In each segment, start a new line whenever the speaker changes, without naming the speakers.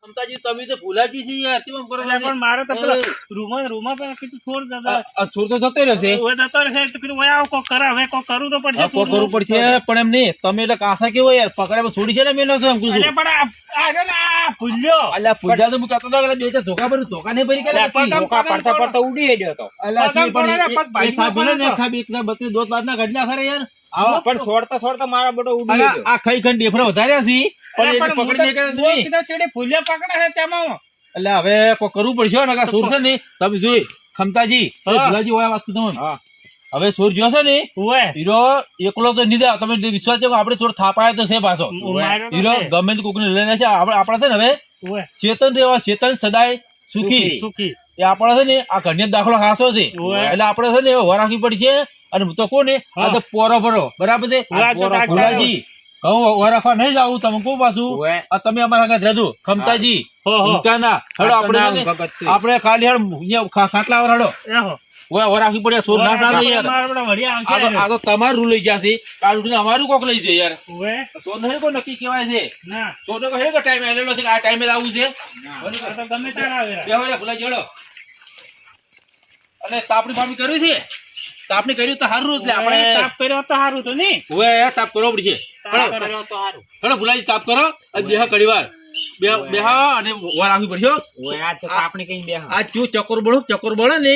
મમતાજી તમે તો ભૂલાજી છે યાર કેમ કરો છો?
પણ મારે તો પેલા રૂમમાં પણ કીધું છોડ દાદા
છોડ તો જતો રહેશે.
હવે જતો રહેશે તો કીધું ઓય આવ કોક કરે હવે કોક કરવું તો પડશે.
કોક કરવું પડશે પણ એમ નહીં તમે એટલે કાસા કેવો યાર પકડે છોડી છે ને મેં નતો એમ કીધું.
અરે પણ આ જો ને આ ભૂલ્યો
અલ્યા પૂજા તો હું કહેતો હતો કે બે ચાર ધોકા ભર્યું ધોકા નહીં ભરી
અલ્યા,
કે
ધોકા પડતા પડતા
ઉડી ગયો તો.
અલ્યા
પગમ
શું પણ
પડે ને, પગ ભાંગી
એક
પડે
ને
તો.
ખાબી એક ને 32 દોત બાદ ના ઘટના ખરે યાર. આવો
પણ છોડતા મારા બધો ઉડી
અલ્યા
ગયો.
આ ખાઈ ખાઈ ડેફરા વધાર્યા છે પણ
અરે
એને
પણ
પકડી નહીં
હું તો
કરે
દોસ્ત કીધું ચેડે ભૂલ્યો પકડે છે તેમાં
એટલે હવે કોઈ કરવું પડશે ને સોર છે ને તમે જોઈ ખમતાજી
હા.
ભુલાજી હોય વાત તમને
હા.
હવે સોર જો છે ને
ઓય
હીરો એકલો તો નીધા તમે વિશ્વાસ છે કે આપણે થોડો થાપાયો તો છે પાછો
માર્યો તો
હીરો
છે.
ગમે તે કોકને લઈને છે આપણા છે ને હવે
ઓય
ચેતન રહેવા ચેતન સદાય સુખી
સુખી
એ આપણા છે ને આ ઘરને દાખલો હાસો છે
ઓય.
એટલે આપણે છે ને હવે રાખવી પડશે અને હું તો કોને આ તો પોરો ભરો બરાબર છે
ઓય, તો તાર
ભુલાજી હું વરાફા નહીં જાઉં તમે કહું પાછું
ઓય.
આ તમે અમારા આગળ રહેજો ખમતાજી
હો, હો.
ઊંઘાના. હેડો આપણે છે ને આપણે ખાલી ખાટલા હેડો
એહો
ઓય રાખવી પડે સોર ના ચાલે યાર.
મારા બધા વડિયા
આ
આવશે
તો તમારું રૂ લઈ જશે કાલ ઉઠીને અમારું કોક લઈ જાય યાર.
ઓય
સોર નહીં કોઈ નક્કી કહેવાય છે
ના
સોર તો કહે કે ટાઈમ આવેલો છે કે આ ટાઈમે લાવવું છે
આ તો ગમે તાર આવે
બેહો રે ભુલાજી હેડો. અને તાપણી બાપણી કરવી છે તાપણી કર્યું તો સારું એટલે આપણે
તાપ કર્યો તો સારું તો નહીં
ઓય તાપ કરવો પડશે.
તાપ કર્યો તો સારું
હેડો ભુલાજી તાપ કરો અને બેહા ઘડી વાર બેહા અને વાર રાખવી પડશે હો.
ઓય, આ તો આપણે કઈ બે
આ ચૂ ચકોર બળે ને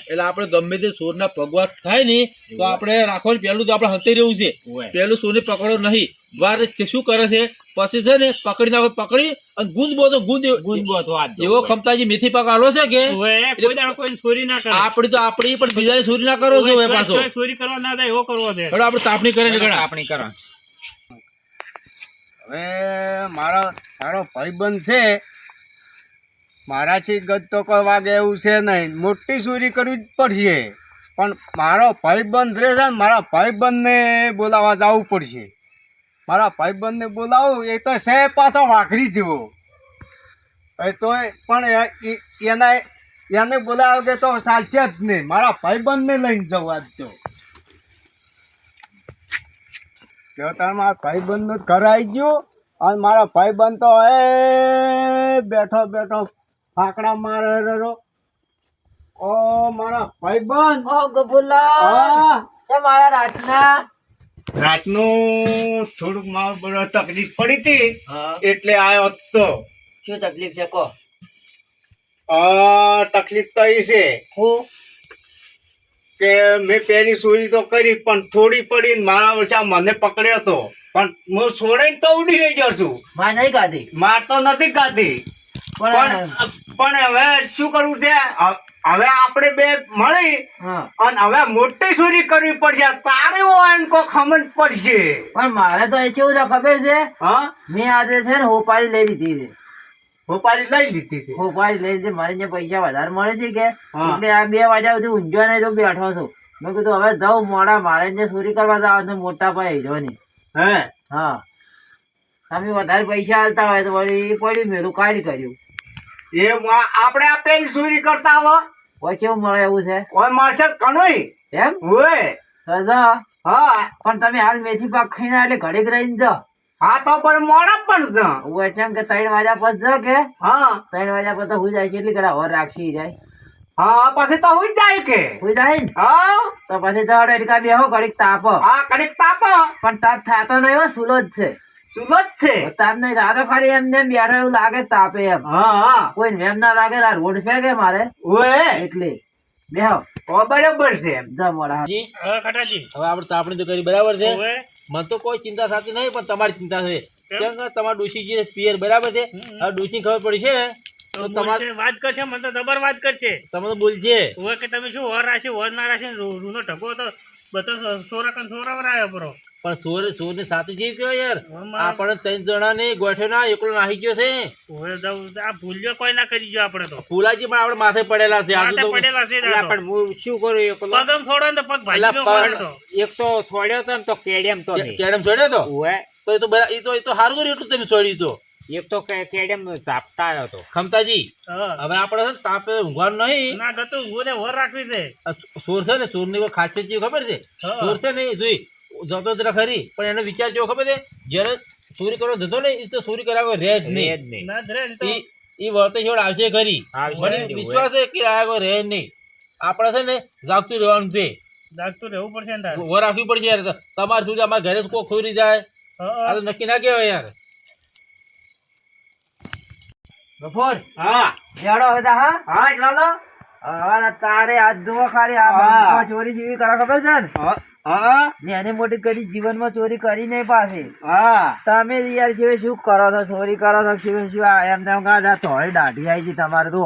એટલે આપણે ગમે તે સોરના પગવા થાય ને તો આપણે રાખવાનું પેલું તો આપણે હંતાઈ રહેવું છે. પેલું સોને પકડો નહીં વાર શું કરે છે પછી છે ને પકડી નાખો પકડી અને ગુંદ એવો ખમતાજી મેથી પાક આલો છે કે
ઓય કોઈ દાડો કોઈ ચોરી ના કરે
આપણી પણ બીજાની ચોરી ના કરો છો હવે પાછો.
કોઈ ચોરી કરવા ના જાય એવો કરવો છે
હેડો આપણે તાપણી કરીને ગણા
આપણી કરો. હવે મારો ભાઈબંધ છે મારાથી ગત તો કોઈ વાગે એવું છે નહીં મોટી ચોરી કરવી જ પડશે પણ મારો ભાઈબંધ રહે છે ને મારા ભાઈબંધને બોલાવવા જવું પડશે. મારા ભાઈબંધને બોલાવું એ તો છે પાછો વાઘરી જેવો એ તો પણ એને બોલાવે તો ચાલશે જ નહીં. મારા ભાઈબંધને લઈને જવું આજ તો તાર મારા ભાઈબંધનું ઘર આવી ગયું અને મારા ભાઈબંધ તો બેઠો ફાકડા મારે રહ્યો. ઓ મારા ભાઈબંધ રાતનું થોડુંક મારું બરો તકલીફ પડી હતી એટલે આવ્યો તો.
શું તકલીફ છે કો
તકલીફ તો એ છે કે મેં પહેલી ચોરી તો કરી પણ થોડી પડી મારા ઓછા મને પકડ્યો હતો પણ હું છોડીને તો ઉડી રહી ગયો છું.
માર નહીં ખાધી
માર તો નથી ખાધી પણ હવે શું કરવું છે હવે આપણે બે મળી
હા
અને હવે મોટી ચોરી કરવી પડશે તારે હોય ને કોઈ ખમજ પડશે.
પણ મારે તો એ કેવું છે ખબર છે
હા
મેં આજે છે ને હોપારી લઈ લીધી છે
હોપારી લઈ લીધી છે.
હોપારી લઈ લીધી મારે જે પૈસા વધારે મળે છે કે
હા.
એટલે આ 2 વાગ્યા સુધી ઊંઝો નહીં તો બેઠો છું. મેં કીધું હવે જાઉં મોડા મારે જે ચોરી કરવા જાવ તો મોટા ભાઈ હીરો ની
હે
હા તમે વધારે પૈસા આલતા હોય તો વળી પડ્યું મેલું કાઢી કર્યું
એ આપણે આ પેલી ચોરી કરતા હો
પછી કેવું મળે એવું છે
ઓય મારશે ઘણું
એમ
હોય.
રજા
હા
પણ તમે હાલ મેથી પાક ખાઈને એટલે ઘડીક રહીને જાઓ
હા તો પણ મોડા પણ છે.
હું એમ કે 3 વાગ્યા પછી જાઓ કે
હા
3 વાગ્યા પછી તો હું જાય છે એટલી ઘડા ઓર રાખી જાય
હા પછી તો હું જાય કે
હું જાય ને
હા
તો પછી તો એડકા બેહો ઘડીક તાપ
હા કડીક તાપ
પણ તાપ થાતો નહીં હો સુલો જ છે
સુલત છે.
તાપ નહીં આ તો ખાલી એમને એમ બેઠો એવું લાગે તાપે એમ
હા હા
કોઈ એમ ના લાગે આ રોડ છે કે મારે
ઓય
એટલે બેહો
બરાબર છે એમ.
જા મોડા
હવે ખટાજી
હવે આપણે તાપણી તો કરી બરાબર છે
ઓય
મને તો કોઈ ચિંતા થતી નહીં પણ તમારી ચિંતા છે કેમ કે તમારા ડોશી જે પિયર બરાબર છે હવે ડોશી ખબર પડી છે તો તમારે
વાત કરશે મને તો જબર વાત કરશે
તમે તો બોલશે
ઓય કે તમે શું વર રાશી વર ના રાશી રૂનો ઢગો તો બધો સોરાવરાયો બરો
પણ સોર ને સાથે જેવી કહેવાય યાર
હમણાં.
આપણે 3 જણા ને ગોઠ્યો ના એકલો નાહી ગયો છે
ઓય આ ભૂલ્યો કોઈ ના કરી ગયો આપણે તો
ફુલાજી પણ આપણે માથે પડેલા છે આજુ
માથે
તો
પડેલા છે
અલા, પણ હું શું કરું એકલો
પગમ થોડો ને તો પગ ભાઈ
એક તો છોડ્યો તો ને તો કેડેમ તો નહીં.
કેડમ છોડ્યો તો
ઓય
તો એ તો એ તો સારું કર્યું એટલું તમે છોડ્યું તો
એક તો કેડેમ ઝાપટા આવ્યો હતો.
ખમતાજી હવે આપણે છે ને તાપે ઊંઘવાનું નહીં
ના ગતું હું વર રાખવી છે
આ સોર છે ને સોર ની કોઈ ખાસિયત જેવી ખબર છે
હા.
સોર છે ને જોઈ જતો જરા ખરી પણ એનો વિચાર જેવો ખબર છે જયારે ચોરી કરવા જતો ને એ તો ચોરી કર્યા કોઈ રહે જ નહીં
ના ધરે ને તો
ઈ વળતે છોડ આવશે ખરી મને વિશ્વાસ છે કે આ કોઈ રહે જ નહીં આપણે છે ને જાગતું રહેવાનું છે
જાગતું રહેવું પડશે ને તારે.
ઉભો રાખવી પડશે યાર તમારે સુધી અમારા ઘરે કોઈ ખોરી જાય આ તો નક્કી ના કહેવાય યાર
ગફુર
હા
જેડો હવે તા, હા
હા એટલા તો
હવે તારે આજ જુઓ ખાલી આ
હા.
બંધમાં ચોરી જેવી કરે ખબર છે ને
હા હા
નાની મોટી કરી જીવનમાં ચોરી કરી નહીં પાછી
હા
તમે યાર છે શું કરો છો ચોરી કરો છો શું આ એમ તેમ કાઢા થોડી દાઢી આવી ગઈ તમારે તો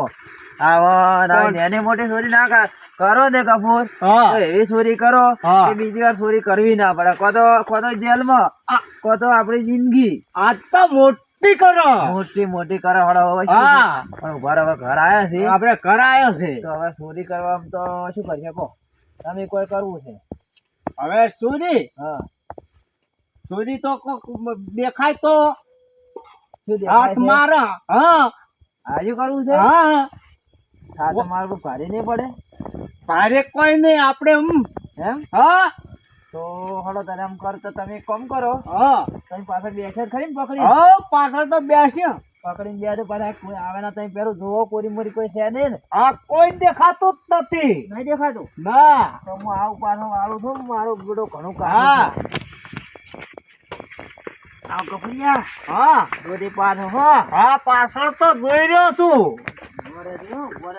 આવો
કોણ?
નાની મોટી ચોરી ના કરો ને કપૂર
હા.
તો એવી ચોરી કરો
હા.
કે બીજી વાર ચોરી કરવી ના પડે કો તો જેલમાં કો તો આપણી જિંદગી
આજ તો મોટી કરો
મોટી મોટી કરો હળો હવે શું
હા.
છે? પણ ઉભા રહો, હવે ઘર આયા છે
આપણે કરાયો છે
તો હવે ચોરી કરવામાં તો શું કરીએ કહો તમે કોઈ કરવું છે
હવે સુરી
હા
સુરી તો કોક દેખાય તો
શું દેખાય
હાથ
છે?
મારા હા
આજુ કરવું છે
હા
હા તમારે કોઈ ભારે નહીં પડે
ભારે કોઈ નહીં આપણે
એમ
હા
તો હળો તારે એમ કર તો તમે એક કામ કરો
હા
તમે પાછળ બેસે ખરી ને પકડી
હા પાછળ તો બેસ્યો
પકડીને બે તો પાછા કોઈ આવે ના તમે પેલું જોવો કોરી મોરી કોઈ છે નહીં ને
આ કોઈ દેખાતું જ નથી
નહીં દેખાતું
ના
તો હું આવું પાછો આવું છું મારો બેડો ઘણું
હા
કામ આવ કપડિયા
હા
દોડી પાછો હો
હા પાછળ તો જોઈ રહ્યો છું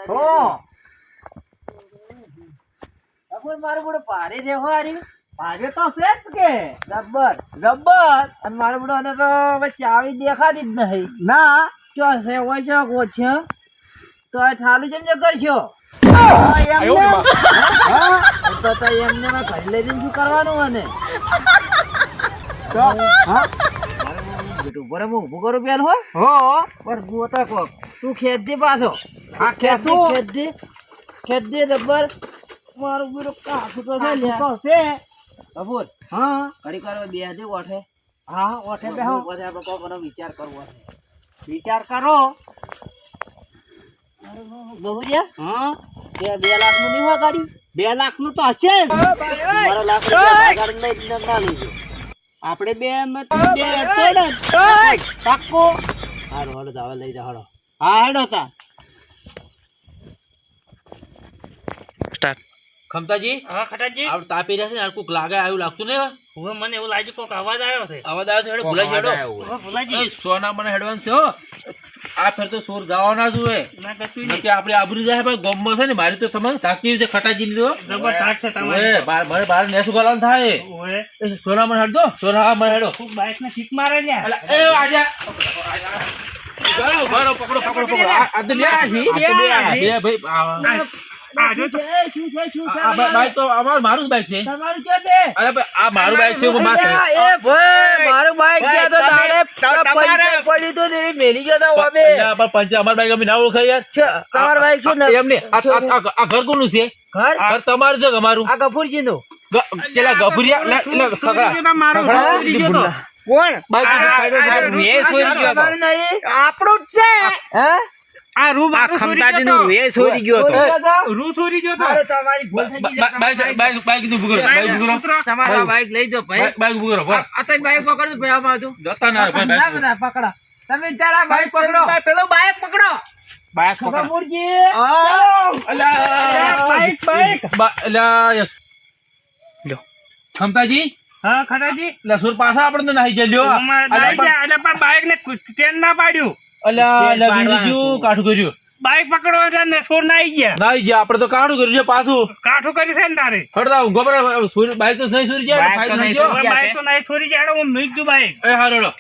હો
મારું બેડો ભારે છે હો હારી
ભારે તો છે જ કે
જબ્બર
જબ્બર
અને મારું બેડો અને તો હવે ચાવી દેખાતી જ નહીં
ના
ચો છે હોય છે ગોળ છે તો આ ચાલુ જેમ જે કરશો
એમને હા
તો એમને મેં ઘરે લઈ જઈને શું કરવાનું અને
તો હા
બેટું બરે હું ઊભું કરું પેલ હો
હો
પણ ગોતા કોક તું ખેત દે પાછો
આ ખેસું
ખેત દે જબ્બર મારું બેટું કાઠું તો છે લ્યા.
તો છે
કપૂર
હા
ઘડી કરો બે દે ઓઠે
હા ઓઠે બેહો
પછી આપણે કોક એનો વિચાર કરવો છે
વિચાર કરો
બહુરિયા
હા
2 લાખ નું નહીં હોય ગાડી
2 લાખ નું તો હશે જ
મારો લાખ રૂપિયા ગાડી લઈ ના લીધો
આપણે બે તોડ જ પાક્કો
હારું હળો તો હવે લઈ જા હળો
હા હેડો તા
ખમતાજી
હા ખટાજી
આપણે તાપી રહ્યા છે ને કોક લાગે આવ્યું લાગતું ને
હવે મને એવું લાગ્યું કોક અવાજ આવ્યો છે
અવાજ આવે છે હેડો ભૂલાઈ હેડો
હવે ભુલાજી
એ સોના મને હેડવાનું છે હો આ ફેર તો સોર જવા ના જોવે
ના કશું
નકે આપણે આબરૂ જાય ભાઈ ગોમમાં છે ને મારી તો સમજ તાકી છે ખટાજી ની તો
જબર થાક છે
ઓએ
તમારે
મારે બહાર નેસું ગાલવાનું થાય
ઓએ
એ સોના મને હેડ દો સોના મને હેડો
ખૂબ બાઇક ને કિક મારે લ્યા
અલા એ આજા બરો પકડો પકડો પકડો આ તો લે આ બે ભાઈ
આ જો તો
આ બાઈક તો મારું જ બાઈક છે
તમારું ક્યાં છે
અરે ભાઈ આ મારું બાઈક છે હું માથે
એ ભાઈ મારું બાઈક છે તો તારે પૈસા પડી તો તેરી મેલી ગયો તો અમે
અલ્યા, પણ પંચે અમાર બાઈક અમે ના ઓળખાય યાર
તમારું બાઈક છે ને
એમ ને આ ઘર કોનું છે
ઘર
ઘર તમારું છે કે અમારું
આ ગફુરજી નું
પેલા ગભુરિયા લે ખગડા
મારો
કોણ
બાઈક
તમારું નહીં
આપણું જ છે
હે
આ રૂ મારો ખમતાજી નું રૂ
ચોરી ગયો
ચોરી ગયો તો?
રૂ ચોરી ગયો તો
મારો તમારી ભૂલ થઈ ગઈ એટલે તમારું
બાઈક નું ભૂગરો બાઈક ભૂગરો
તમારું બાઈક લઈ જાઓ ભાઈ
બાઈક ભૂગરો બસ
આ તમે બાઈક પકડો ભાઈ આમાં હતું
જતા ના ભાઈ
ના બધા પકડો તમે તારા બાઈક પકડો
પેલો બાઈક પકડો
બાઈક પકડ
ગફુરજી
બાઈક બાઈક
અલ્યા ખમતાજી
હા ખટાજી
લસુર પાછા આપણે નાહી જલ્યો
એટલે પણ બાઈક ને સ્ટેન્ડ ના પાડ્યું
અલ્યા લગી ગયું કાઠું કર્યું
બાઈક પકડવા એટલે ને સોર ના આવી ગયા
નાહી ગયા આપણે તો કાઠું કર્યું છે પાછું
કાઠું કરી છે ને તારે
હડતા ગોબર બાઈક તો નહીં સુરી જાય બાઈક તો નહીં ગયો
બાઈક તો નહીં ચોરી જાય હું મૂકી દઉં બાઈક
એ હારો